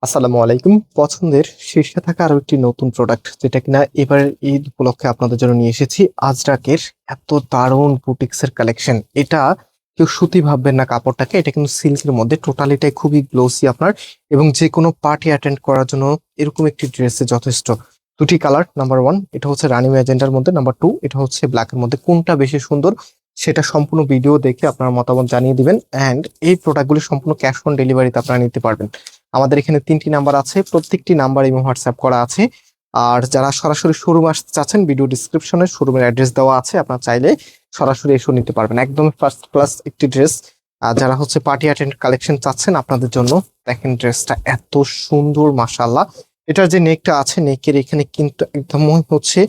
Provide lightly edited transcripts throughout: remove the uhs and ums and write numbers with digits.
আসসালামু আলাইকুম। পছন্দের শীর্ষে থাকা আরো একটি নতুন প্রোডাক্ট যেটা কিনা এবার ঈদ উপলক্ষে আপনাদের জন্য নিয়ে এসেছি। আজরাকের এত দারুণ বুটিক্সের কালেকশন। এটা কেউ সুতি ভাববেন না কাপড়টাকে, এটা কিন্তু সিল্কের মধ্যে, টোটালিটাই খুবই গ্লোসি আপনার, এবং যে কোনো পার্টি অ্যাটেন্ড করার জন্য এরকম একটি ড্রেসে যথেষ্ট। দুটি কালার, নাম্বার ওয়ান এটা হচ্ছে রানী ম্যাজেন্টার মধ্যে, নাম্বার টু এটা হচ্ছে ব্ল্যাকের মধ্যে। কোনটা বেশি সুন্দর সেটা সম্পূর্ণ ভিডিও দেখে আপনার মতামত জানিয়ে দিবেন। অ্যান্ড এই প্রোডাক্টগুলি সম্পূর্ণ ক্যাশ অন ডেলিভারিতে আপনারা নিতে পারবেন। আমাদের এখানে 3টি নাম্বার আছে, প্রত্যেকটি নাম্বার এবং হোয়াটসঅ্যাপ করা আছে। আর যারা সরাসরি শোরুম আসতে চাচ্ছেন, ভিডিও ডিসক্রিপশনে শোরুমের অ্যাড্রেস দেওয়া আছে, আপনারা চাইলে সরাসরি এসে নিতে পারবেন। একদম ফার্স্ট ক্লাস একটি ড্রেস। আর যারা হচ্ছে পার্টি অ্যাটেন্ড কালেকশন চাচ্ছেন আপনাদের জন্য, দেখেন ড্রেসটা এত সুন্দর মাশাআল্লাহ। এটার যে নেকটা আছে, নেকের এখানে কিন্তু একদম হচ্ছে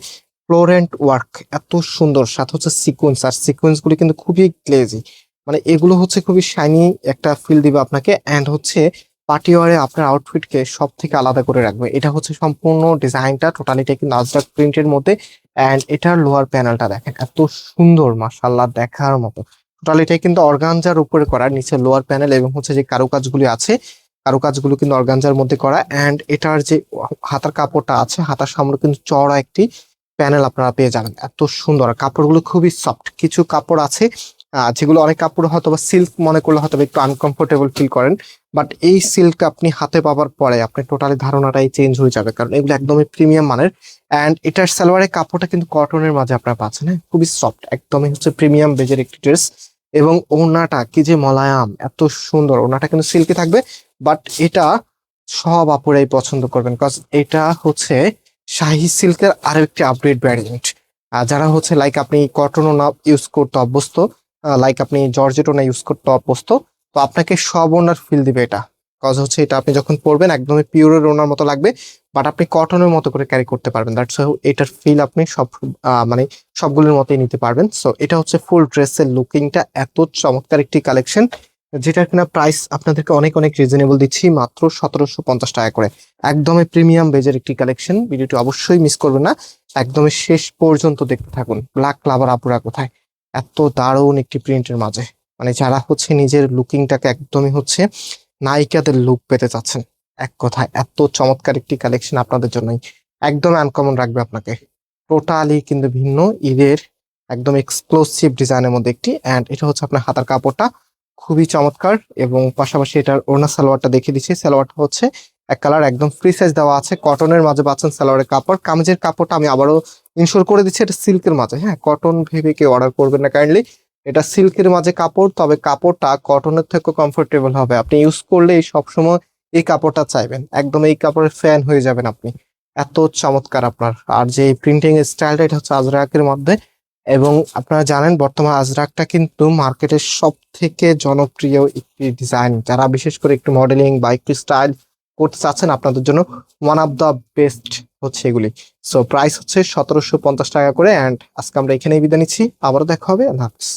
ফ্লোরেন্ট ওয়ার্ক, এত সুন্দর, সাথে হচ্ছে সিকোয়েন্স। আর সিকোয়েন্স গুলি কিন্তু খুবই গ্লেজি, মানে এগুলো হচ্ছে খুবই শাইনি একটা ফিল দিবে আপনাকে। অ্যান্ড হচ্ছে পার্টি ওয়ারে আপনার আউটফিটকে সব থেকে আলাদা করে রাখবে। এটা হচ্ছে সম্পূর্ণ ডিজাইনটা টোটালিটা কিন্তু আজরাক প্রিন্টের মধ্যে। অ্যান্ড এটার লোয়ার প্যানেলটা দেখেন এত সুন্দর মাশাআল্লাহ, দেখার মতো। টোটালিটাই কিন্তু অর্গানজার উপরে করা, নিচে লোয়ার প্যানেল এবং হচ্ছে যে কারুকাজগুলি আছে, কারুকাজগুলো কিন্তু অর্গানজার মধ্যে করা। অ্যান্ড এটার যে হাতার কাপড়টা আছে, হাতার সামনে কিন্তু চওড়া একটি প্যানেল আপনারা পেয়ে যাবেন। এত সুন্দর, আর কাপড়গুলো খুবই সফট। কিছু কাপড় আছে যেগুলো, অনেক কাপড় হয়তো বা সিল্ক মনে করলে হয়তো বা একটু আনকমফোর্টেবল ফিল করেন, বাট এই সিল্ক আপনি হাতে পাওয়ার পরে আপনার টোটালি ধারণাটাই চেঞ্জ হয়ে যাবে, কারণ এগুলো একদমই প্রিমিয়াম মানের। অ্যান্ড এটার সালোয়ারের কাপড়টা কিন্তু কটনের মাঝে আপনারা পাচ্ছেন, হ্যাঁ, খুবই সফট, একদমই হচ্ছে প্রিমিয়াম বেজের একটি ড্রেস। এবং ওড়নাটা কি যে মোলায়াম, এত সুন্দর। ওড়নাটা কিন্তু সিল্কে থাকবে, বাট এটা সব আপুরাই পছন্দ করবেন, কজ এটা হচ্ছে শাহি সিল্কের আরো একটি আপডেট ভ্যারিয়েন্ট। যারা হচ্ছে লাইক আপনি কটন না ইউজ করতে অভ্যস্ত, লাইক আপনি জর্জেটও না ইউজ করতে অভ্যস্ত, তো আপনাকে সব ওনার ফিল দিবে এটা। কজ হচ্ছে এটা আপনি যখন পরবেন একদমই পিওরের ওনার মতো লাগবে, বাট আপনি কটনের মতো করে ক্যারি করতে পারবেন। দ্যাটস এটার ফিল আপনি সব মানে সবগুলোর মতোই নিতে পারবেন। সো এটা হচ্ছে ফুল ড্রেসের লুকিংটা, এত চমৎকার একটি কালেকশন, যেটা কিনা প্রাইস আপনাদেরকে অনেক অনেক রিজনেবল দিচ্ছি, মাত্র 1750 টাকা করে। একদমই প্রিমিয়াম বেজের একটি কালেকশন। ভিডিওটি অবশ্যই মিস করবেন না, একদমই শেষ পর্যন্ত দেখতে থাকুন। ব্ল্যাক লাভার আপুরা কোথায়, এত দারুণ একটি প্রিন্টের মাঝে, মানে যারা হচ্ছে নিজের লুকিংটাকে একদমই হচ্ছে নায়িকাদের লুক পেতে চাচ্ছেন, এক কথায় এত চমৎকার একটি কালেকশন আপনাদের জন্যই। একদম আনকমন রাখবে আপনাকে, টোটালি কিন্তু ভিন্ন ঈদের একদম এক্সক্লুসিভ ডিজাইনের মধ্যে একটি। অ্যান্ড এটা হচ্ছে আপনার হাতার কাপড়টা খুবই চমৎকার, এবং পাশাপাশি এটার ওড়না সালোয়ারটা দেখিয়ে দিচ্ছি। সালোয়ারটা হচ্ছে এক কালার, একদম ফ্রি সাইজ দেওয়া আছে, কটনের মাঝে পাচ্ছেন সালোয়ারের কাপড়। কামিজের কাপড়টা আমি আবারও ইনশোর করে দিচ্ছি, এটা সিল্কের মাঝে, হ্যাঁ, কটন ভেবে কেউ অর্ডার করবেন না কাইন্ডলি। এটা সিল্কের মাঝে কাপড়, তবে কাপড়টা কটনের থেকে কমফোর্টেবল হবে। আপনি ইউজ করলে সবসময় এই কাপড়টা চাইবেন, একদম এই কাপড়ের ফ্যান হয়ে যাবেন আপনি, এত চমৎকার আপনার। আর যে প্রিন্টিং এর স্টাইলটা, এটা হচ্ছে আজরাকের মধ্যে। এবং আপনারা জানেন বর্তমান আজরাকটা কিন্তু মার্কেটের সব থেকে জনপ্রিয় একটি ডিজাইন। যারা বিশেষ করে একটু মডেলিং বা একটু স্টাইল করতে চাচ্ছেন, আপনাদের জন্য ওয়ান অফ দ্য বেস্ট হচ্ছে এগুলি। সো প্রাইস হচ্ছে 1750 টাকা করে। অ্যান্ড আজকে আমরা এখানেই বিদায় নিচ্ছি, আবারও দেখা হবে, আল্লাহ হাফিজ।